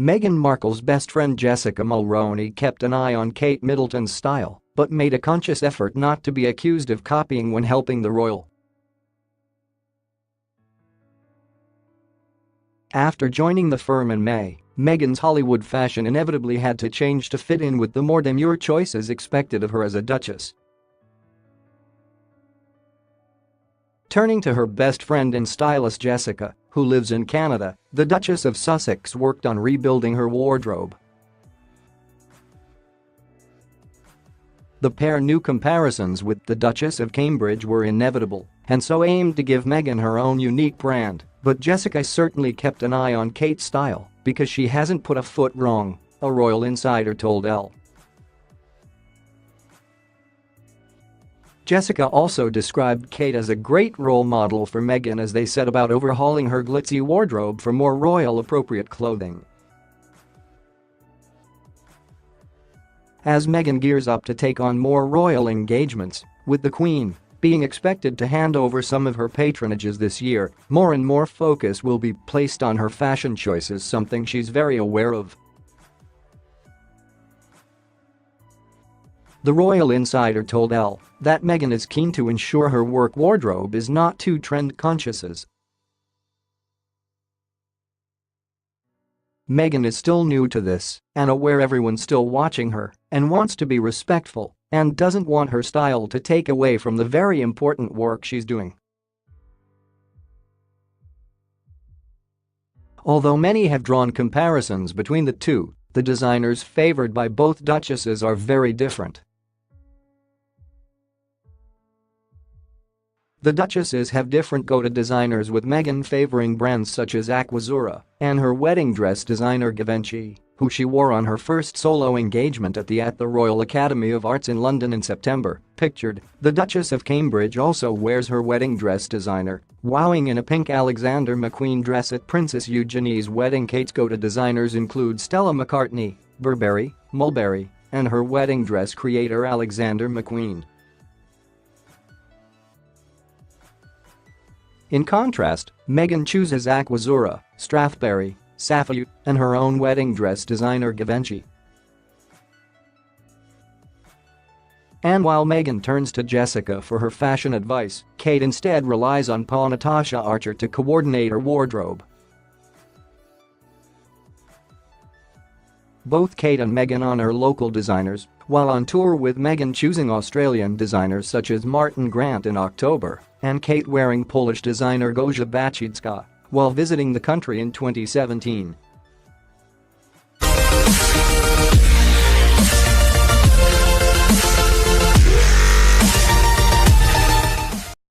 Meghan Markle's best friend Jessica Mulroney kept an eye on Kate Middleton's style, but made a conscious effort not to be accused of copying when helping the royal. After joining the firm in May, Meghan's Hollywood fashion inevitably had to change to fit in with the more demure choices expected of her as a duchess. Turning to her best friend and stylist Jessica, who lives in Canada, the Duchess of Sussex worked on rebuilding her wardrobe. The pair knew comparisons with the Duchess of Cambridge were inevitable and so aimed to give Meghan her own unique brand, but Jessica certainly kept an eye on Kate's style because she hasn't put a foot wrong, a royal insider told Elle. Jessica also described Kate as a great role model for Meghan as they set about overhauling her glitzy wardrobe for more royal-appropriate clothing. As Meghan gears up to take on more royal engagements, with the Queen being expected to hand over some of her patronages this year, more and more focus will be placed on her fashion choices, something she's very aware of. The royal insider told Elle that Meghan is keen to ensure her work wardrobe is not too trend-conscious. Meghan is still new to this and aware everyone's still watching her and wants to be respectful and doesn't want her style to take away from the very important work she's doing. Although many have drawn comparisons between the two, the designers favored by both duchesses are very different. The duchesses have different go-to designers, with Meghan favoring brands such as Aquazzura and her wedding dress designer Givenchy, who she wore on her first solo engagement at the Royal Academy of Arts in London in September. Pictured, the Duchess of Cambridge also wears her wedding dress designer, wowing in a pink Alexander McQueen dress at Princess Eugenie's wedding. Kate's go-to designers include Stella McCartney, Burberry, Mulberry, and her wedding dress creator Alexander McQueen. In contrast, Meghan chooses Aquazzura, Strathberry Safiyaa, and her own wedding dress designer Givenchy. And while Meghan turns to Jessica for her fashion advice, Kate instead relies on PA Natasha Archer to coordinate her wardrobe. Both Kate and Meghan honor local designers, while on tour, with Meghan choosing Australian designers such as Martin Grant in October and Kate wearing Polish designer Gosia Baczyńska while visiting the country in 2017.